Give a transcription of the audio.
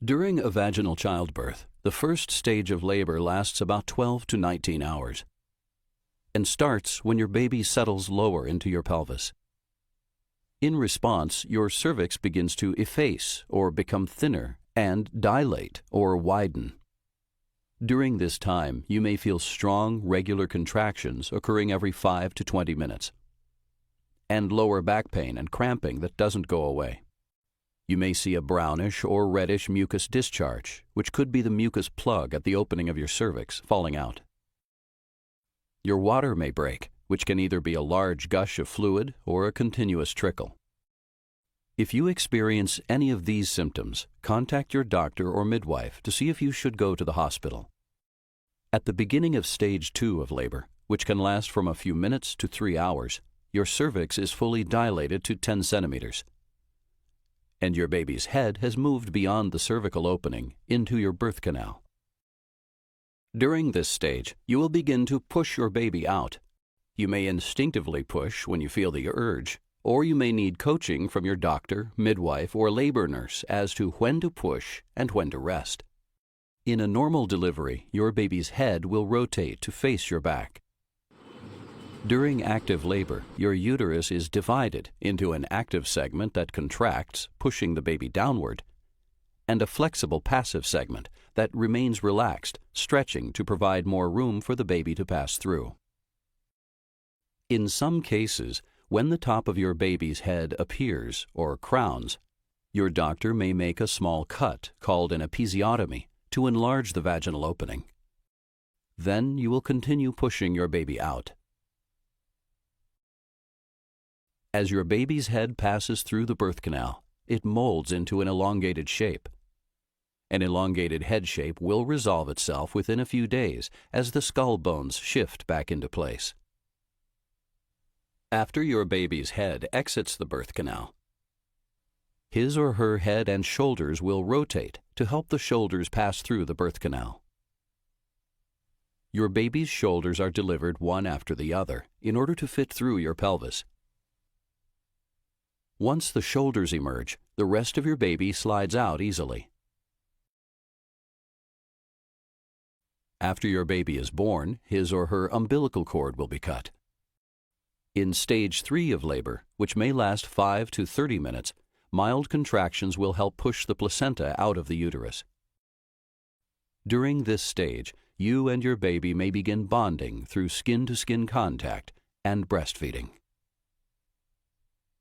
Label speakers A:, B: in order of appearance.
A: During a vaginal childbirth, the first stage of labor lasts about 12 to 19 hours and starts when your baby settles lower into your pelvis. In response, your cervix begins to efface or become thinner and dilate or widen. During this time, you may feel strong, regular contractions occurring every 5 to 20 minutes, and lower back pain and cramping that doesn't go away. You may see a brownish or reddish mucus discharge, which could be the mucus plug at the opening of your cervix falling out. Your water may break, which can either be a large gush of fluid or a continuous trickle. If you experience any of these symptoms, contact your doctor or midwife to see if you should go to the hospital. At the beginning of stage 2 of labor, which can last from a few minutes to 3 hours, your cervix is fully dilated to 10 centimeters, and your baby's head has moved beyond the cervical opening into your birth canal. During this stage, you will begin to push your baby out. You may instinctively push when you feel the urge, or you may need coaching from your doctor, midwife, or labor nurse as to when to push and when to rest. In a normal delivery, your baby's head will rotate to face your back. During active labor, your uterus is divided into an active segment that contracts, pushing the baby downward, and a flexible passive segment that remains relaxed, stretching to provide more room for the baby to pass through. In some cases, when the top of your baby's head appears or crowns, your doctor may make a small cut called an episiotomy to enlarge the vaginal opening. Then you will continue pushing your baby out. As your baby's head passes through the birth canal, it molds into an elongated shape. An elongated head shape will resolve itself within a few days as the skull bones shift back into place. After your baby's head exits the birth canal, his or her head and shoulders will rotate to help the shoulders pass through the birth canal. Your baby's shoulders are delivered one after the other in order to fit through your pelvis. Once the shoulders emerge, the rest of your baby slides out easily. After your baby is born, his or her umbilical cord will be cut. In stage 3 of labor, which may last 5 to 30 minutes, mild contractions will help push the placenta out of the uterus. During this stage, you and your baby may begin bonding through skin-to-skin contact and breastfeeding.